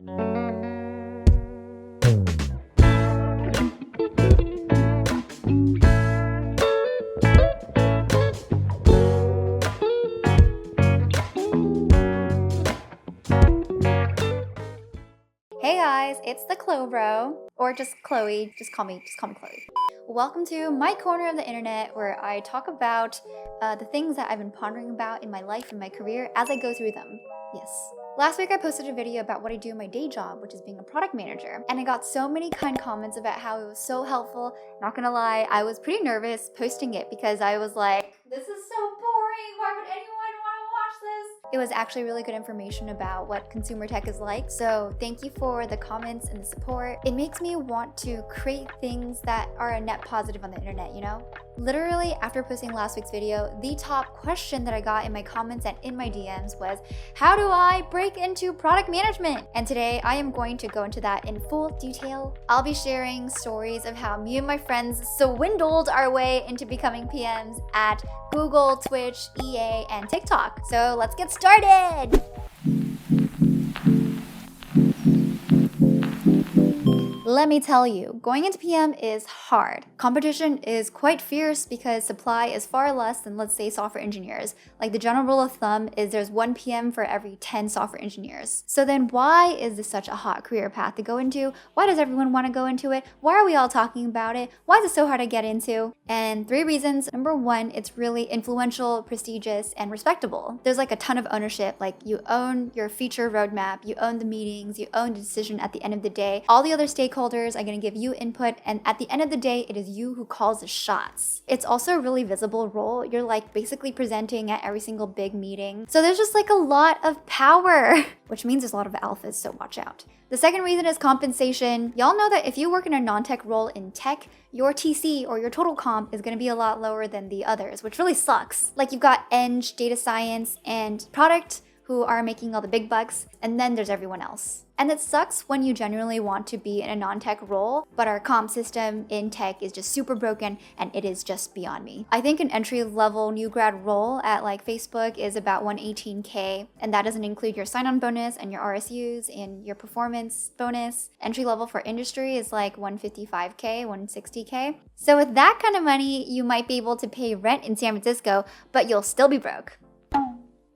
Hey guys, it's the Chloe Bro, or just Chloe, just call me Chloe. Welcome to my corner of the internet where I talk about the things that I've been pondering about in my life and my career as I go through them. Yes. Last week I posted a video about what I do in my day job, which is being a product manager, and I got so many kind comments about how it was so helpful. Not gonna lie, I was pretty nervous posting it because I was like, this is so boring, why would anyone want to watch this? It was actually really good information about what consumer tech is like, so thank you for the comments and the support. It makes me want to create things that are a net positive on the internet, you know? Literally, after posting last week's video, the top question that I got in my comments and in my DMs was, how do I break into product management? And today I am going to go into that in full detail. I'll be sharing stories of how me and my friends swindled our way into becoming PMs at Google, Twitch, EA, and TikTok. So let's get started! Let me tell you, going into PM is hard. Competition is quite fierce because supply is far less than, let's say, software engineers. Like the general rule of thumb is there's 1 PM for every 10 software engineers. So then why is this such a hot career path to go into? Why does everyone want to go into it? Why are we all talking about it? Why is it so hard to get into? And 3 reasons. Number 1, it's really influential, prestigious, and respectable. There's like a ton of ownership. Like you own your feature roadmap, you own the meetings, you own the decision at the end of the day. All the other stakeholders are going to give you input, and at the end of the day, it is you who calls the shots. It's also a really visible role. You're like basically presenting at every single big meeting. So there's just like a lot of power, which means there's a lot of alphas, so watch out. The second reason is compensation. Y'all know that if you work in a non-tech role in tech, your TC or your total comp is going to be a lot lower than the others, which really sucks. Like you've got Eng, data science, and product who are making all the big bucks, and then there's everyone else. And it sucks when you genuinely want to be in a non-tech role, but our comp system in tech is just super broken and it is just beyond me. I think an entry-level new grad role at like Facebook is about 118K, and that doesn't include your sign-on bonus and your RSUs and your performance bonus. Entry level for industry is like 155K, 160K. So with that kind of money, you might be able to pay rent in San Francisco, but you'll still be broke.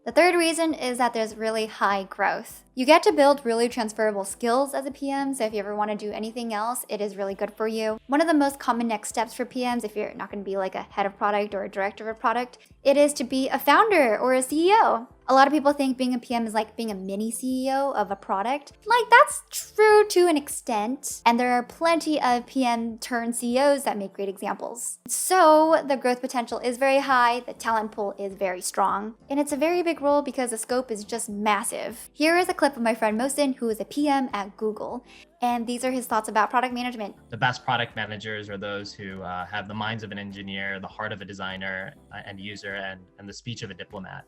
The third reason is that there's really high growth. You get to build really transferable skills as a PM, so if you ever want to do anything else, it is really good for you. One of the most common next steps for PMs, if you're not going to be like a head of product or a director of product, it is to be a founder or a CEO. A lot of people think being a PM is like being a mini CEO of a product. Like, that's true to an extent, and there are plenty of PM turned CEOs that make great examples. So the growth potential is very high, the talent pool is very strong, and it's a very big role because the scope is just massive. Here is a clip of my friend Mohsin, who is a PM at Google, and these are his thoughts about product management. The best product managers are those who have the minds of an engineer, the heart of a designer and user, and the speech of a diplomat.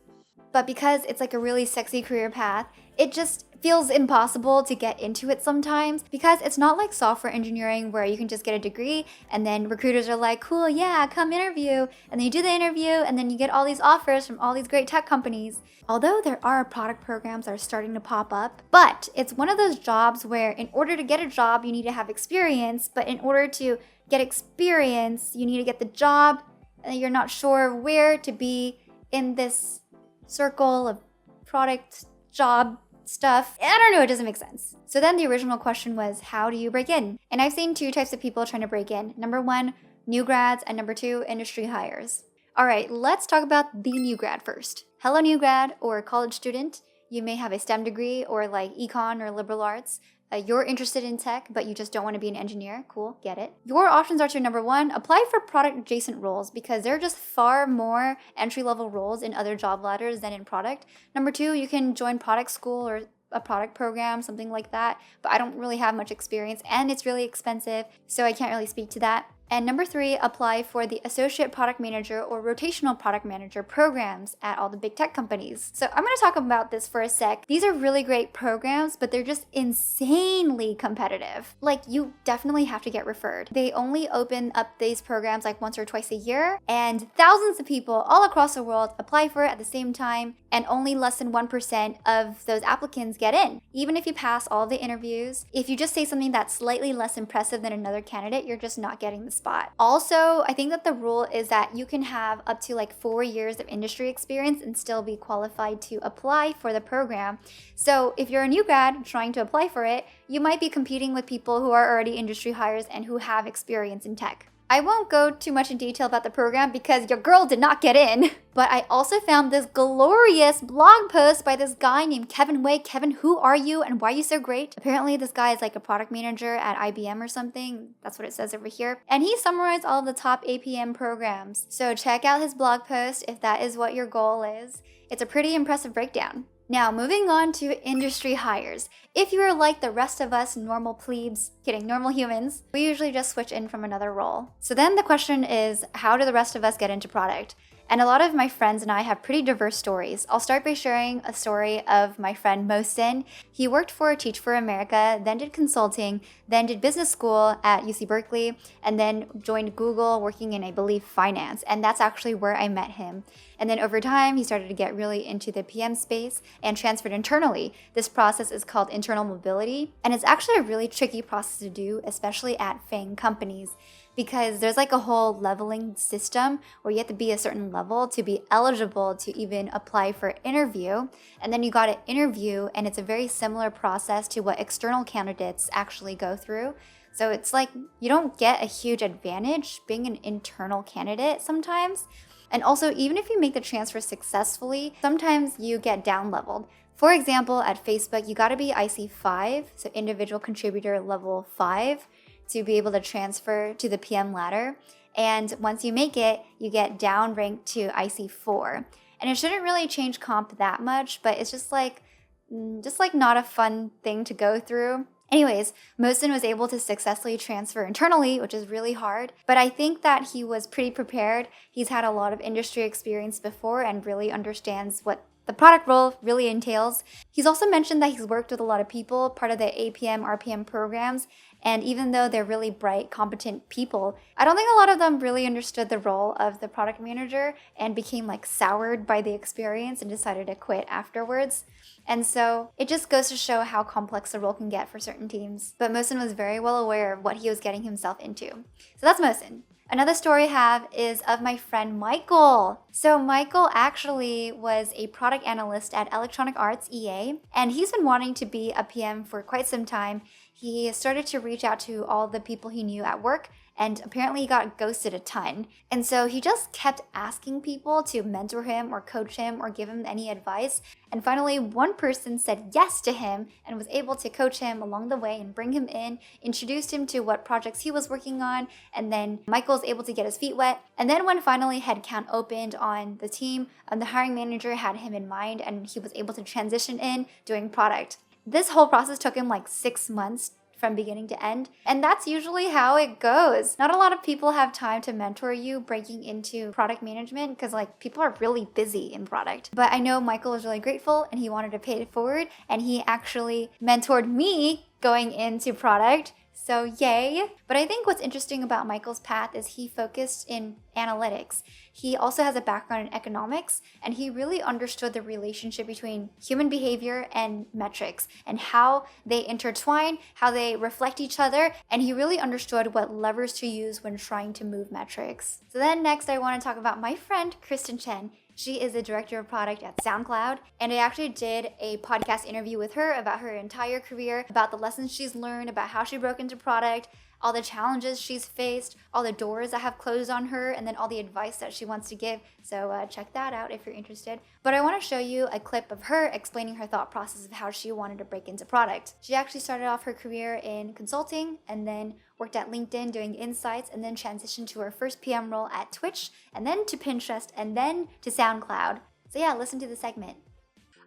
But because it's like a really sexy career path, it just feels impossible to get into it sometimes because it's not like software engineering where you can just get a degree and then recruiters are like, cool, yeah, come interview. And then you do the interview and then you get all these offers from all these great tech companies. Although there are product programs that are starting to pop up, but it's one of those jobs where in order to get a job, you need to have experience. But in order to get experience, you need to get the job, and you're not sure where to be in this circle of product job stuff. I don't know, it doesn't make sense. So then the original question was, how do you break in? And I've seen 2 types of people trying to break in. Number 1, new grads, and number 2, industry hires. All right, let's talk about the new grad first. Hello, new grad or college student. You may have a STEM degree or like econ or liberal arts. You're interested in tech, but you just don't want to be an engineer. Cool, get it. Your options are to, number 1, apply for product adjacent roles because there are just far more entry-level roles in other job ladders than in product. Number 2, you can join product school or a product program, something like that, but I don't really have much experience and it's really expensive, so I can't really speak to that. And number 3, apply for the Associate Product Manager or Rotational Product Manager programs at all the big tech companies. So I'm going to talk about this for a sec. These are really great programs, but they're just insanely competitive. Like, you definitely have to get referred. They only open up these programs like once or twice a year, and thousands of people all across the world apply for it at the same time, and only less than 1% of those applicants get in. Even if you pass all the interviews, if you just say something that's slightly less impressive than another candidate, you're just not getting the spot. Also, I think that the rule is that you can have up to like 4 years of industry experience and still be qualified to apply for the program. So if you're a new grad trying to apply for it, you might be competing with people who are already industry hires and who have experience in tech. I won't go too much in detail about the program because your girl did not get in. But I also found this glorious blog post by this guy named Kevin Wei. Kevin, who are you and why are you so great? Apparently this guy is like a product manager at IBM or something. That's what it says over here. And he summarized all of the top APM programs. So check out his blog post if that is what your goal is. It's a pretty impressive breakdown. Now, moving on to industry hires. If you are like the rest of us normal plebes, normal humans, we usually just switch in from another role. So then the question is, how do the rest of us get into product? And a lot of my friends and I have pretty diverse stories. I'll start by sharing a story of my friend Mohsin. He worked for Teach for America, then did consulting, then did business school at UC Berkeley, and then joined Google working in, I believe, finance. And that's actually where I met him. And then over time, he started to get really into the PM space and transferred internally. This process is called internal mobility. And it's actually a really tricky process to do, especially at FANG companies, because there's like a whole leveling system where you have to be a certain level to be eligible to even apply for an interview. And then you got to interview, and it's a very similar process to what external candidates actually go through. So it's like you don't get a huge advantage being an internal candidate sometimes. And also, even if you make the transfer successfully, sometimes you get down leveled. For example, at Facebook, you got to be IC5, so individual contributor level 5, to be able to transfer to the PM ladder. And once you make it, you get down ranked to IC4. And it shouldn't really change comp that much, but it's just like not a fun thing to go through. Anyways, Mohsin was able to successfully transfer internally, which is really hard, but I think that he was pretty prepared. He's had a lot of industry experience before and really understands what the product role really entails. He's also mentioned that he's worked with a lot of people, part of the APM, RPM programs, and even though they're really bright, competent people, I don't think a lot of them really understood the role of the product manager and became like soured by the experience and decided to quit afterwards. And so it just goes to show how complex the role can get for certain teams. But Mohsin was very well aware of what he was getting himself into. So that's Mohsin. Another story I have is of my friend Michael. So Michael actually was a product analyst at Electronic Arts, EA, and he's been wanting to be a PM for quite some time. He started to reach out to all the people he knew at work, and apparently he got ghosted a ton. And so he just kept asking people to mentor him or coach him or give him any advice. And finally, one person said yes to him and was able to coach him along the way and bring him in, introduced him to what projects he was working on, and then Michael was able to get his feet wet. And then when finally headcount opened on the team, the hiring manager had him in mind and he was able to transition in doing product. This whole process took him like 6 months from beginning to end. And that's usually how it goes. Not a lot of people have time to mentor you breaking into product management because like people are really busy in product. But I know Michael was really grateful and he wanted to pay it forward, and he actually mentored me going into product. So yay. But I think what's interesting about Michael's path is he focused in analytics. He also has a background in economics, and he really understood the relationship between human behavior and metrics and how they intertwine, how they reflect each other, and he really understood what levers to use when trying to move metrics. So then next I want to talk about my friend Kristen Chen. She is the director of product at SoundCloud, and I actually did a podcast interview with her about her entire career, about the lessons she's learned, about how she broke into product, all the challenges she's faced, all the doors that have closed on her, and then all the advice that she wants to give. So check that out if you're interested. But I want to show you a clip of her explaining her thought process of how she wanted to break into product. She actually started off her career in consulting and then worked at LinkedIn doing insights, and then transitioned to her first PM role at Twitch, and then to Pinterest, and then to SoundCloud. So yeah, listen to the segment.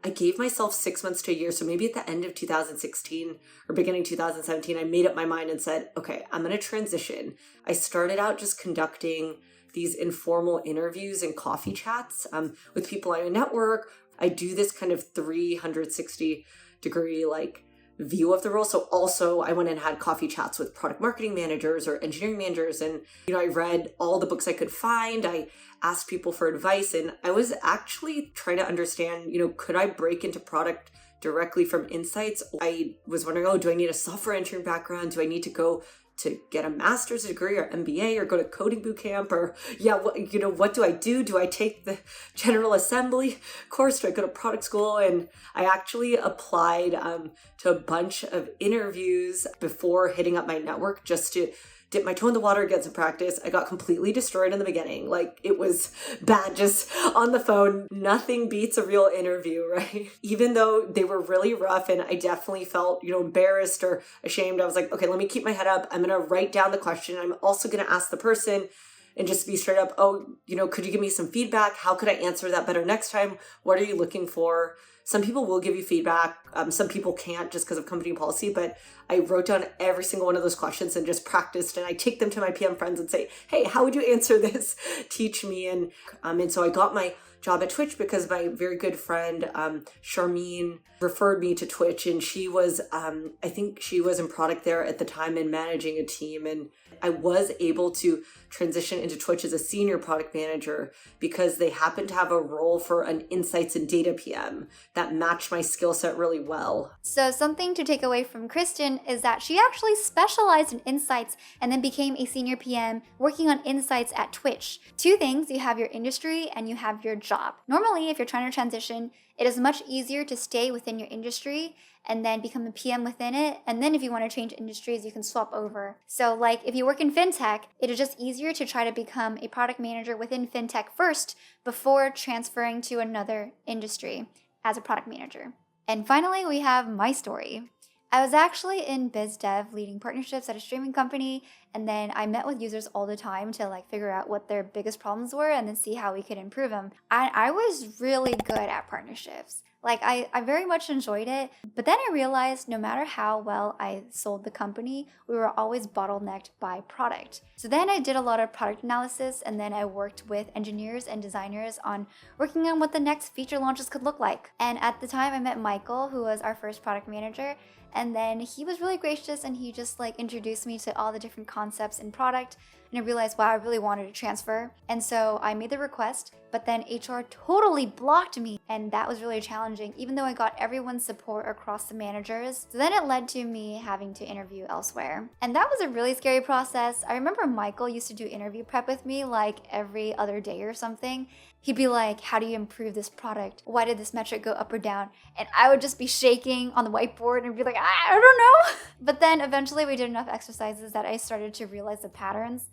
I gave myself 6 months to a year. So maybe at the end of 2016 or beginning 2017, I made up my mind and said, okay, I'm going to transition. I started out just conducting these informal interviews and coffee chats with people I network. I do this kind of 360-degree view of the role. So also I went and had coffee chats with product marketing managers or engineering managers. And, I read all the books I could find. I asked people for advice, and I was actually trying to understand, could I break into product directly from insights? I was wondering, do I need a software engineering background? Do I need to go to get a master's degree or MBA or go to coding bootcamp? Or what do I do? Do I take the General Assembly course? Do I go to product school? And I actually applied to a bunch of interviews before hitting up my network just to dip my toe in the water, get some practice. I got completely destroyed in the beginning. It was bad just on the phone. Nothing beats a real interview, right? Even though they were really rough and I definitely felt, embarrassed or ashamed, I was like, okay, let me keep my head up. I'm going to write down the question. I'm also going to ask the person and just be straight up, could you give me some feedback? How could I answer that better next time? What are you looking for? Some people will give you feedback. Some people can't just because of company policy, but I wrote down every single one of those questions and just practiced, and I take them to my PM friends and say, hey, how would you answer this? Teach me. And so I got my job at Twitch because my very good friend, Charmine, referred me to Twitch, and she was, I think she was in product there at the time and managing a team. And I was able to transition into Twitch as a senior product manager because they happened to have a role for an insights and data PM that matched my skill set really well. So something to take away from Kristen is that she actually specialized in insights and then became a senior PM working on insights at Twitch. Two things: you have your industry and you have your job. Normally, if you're trying to transition, it is much easier to stay within your industry and then become a PM within it. And then if you want to change industries, you can swap over. So if you work in fintech, it is just easier to try to become a product manager within fintech first before transferring to another industry as a product manager. And finally, we have my story. I was actually in biz dev leading partnerships at a streaming company, and then I met with users all the time to figure out what their biggest problems were and then see how we could improve them. I was really good at partnerships. I very much enjoyed it, but then I realized no matter how well I sold the company, we were always bottlenecked by product. So then I did a lot of product analysis, and then I worked with engineers and designers on working on what the next feature launches could look like. And at the time I met Michael, who was our first product manager, and then he was really gracious and he just introduced me to all the different concepts in product. And I realized, wow, I really wanted to transfer. And so I made the request, but then HR totally blocked me. And that was really challenging, even though I got everyone's support across the managers. So then it led to me having to interview elsewhere. And that was a really scary process. I remember Michael used to do interview prep with me every other day or something. He'd be like, how do you improve this product? Why did this metric go up or down? And I would just be shaking on the whiteboard and be like, I don't know. But then eventually we did enough exercises that I started to realize the patterns.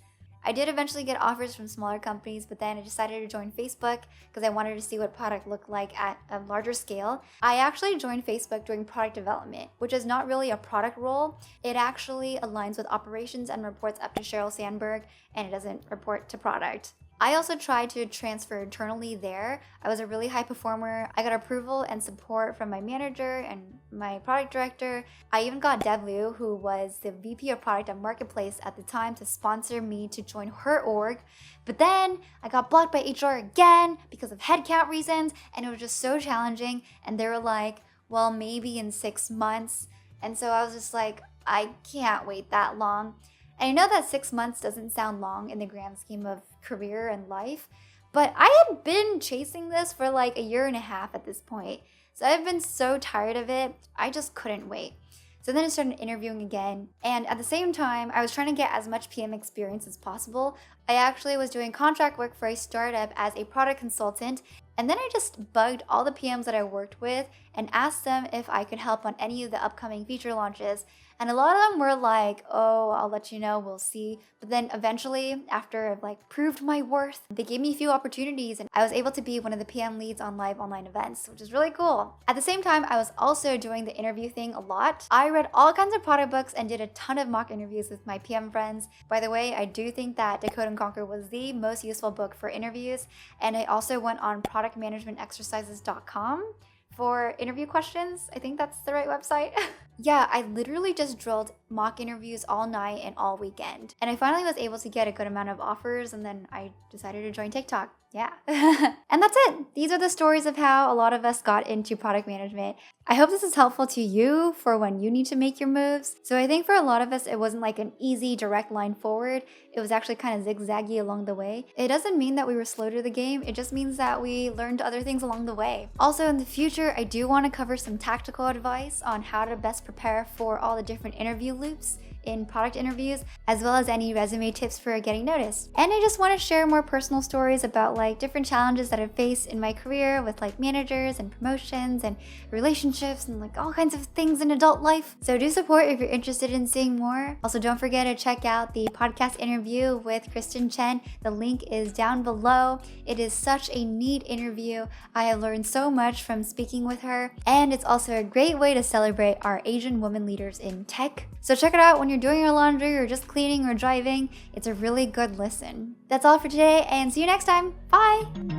I did eventually get offers from smaller companies, but then I decided to join Facebook because I wanted to see what product looked like at a larger scale. I actually joined Facebook doing product development, which is not really a product role. It actually aligns with operations and reports up to Sheryl Sandberg, and it doesn't report to product. I also tried to transfer internally there. I was a really high performer. I got approval and support from my manager and my product director. I even got Devlu, who was the VP of product at Marketplace at the time, to sponsor me to join her org. But then I got blocked by HR again because of headcount reasons, and it was just so challenging. And they were like, well, maybe in 6 months. And so I was just like, I can't wait that long. And I know that 6 months doesn't sound long in the grand scheme of career and life, but I had been chasing this for a year and a half at this point. So I've been so tired of it, I just couldn't wait. So then I started interviewing again, and at the same time, I was trying to get as much PM experience as possible. I actually was doing contract work for a startup as a product consultant, and then I just bugged all the PMs that I worked with and asked them if I could help on any of the upcoming feature launches. And a lot of them were like, oh, I'll let you know, we'll see. But then eventually, after I've proved my worth, they gave me a few opportunities and I was able to be one of the PM leads on live online events, which is really cool. At the same time, I was also doing the interview thing a lot. I read all kinds of product books and did a ton of mock interviews with my PM friends. By the way, I do think that Decode and Conquer was the most useful book for interviews. And I also went on productmanagementexercises.com for interview questions. I think that's the right website. Yeah, I literally just drilled mock interviews all night and all weekend. And I finally was able to get a good amount of offers, and then I decided to join TikTok. Yeah. And that's it. These are the stories of how a lot of us got into product management. I hope this is helpful to you for when you need to make your moves. So I think for a lot of us, it wasn't like an easy direct line forward. It was actually kind of zigzaggy along the way. It doesn't mean that we were slow to the game. It just means that we learned other things along the way. Also in the future, I do want to cover some tactical advice on how to best prepare for all the different interview loops in product interviews, as well as any resume tips for getting noticed. And I just want to share more personal stories about like different challenges that I've faced in my career with like managers and promotions and relationships and like all kinds of things in adult life. So do support if you're interested in seeing more. Also, don't forget to check out the podcast interview with Kristen Chen. The link is down below. It is such a neat interview. I have learned so much from speaking with her, and it's also a great way to celebrate our Asian women leaders in tech. So check it out when you're doing your laundry or just cleaning or driving. It's a really good listen. That's all for today, and see you next time. Bye!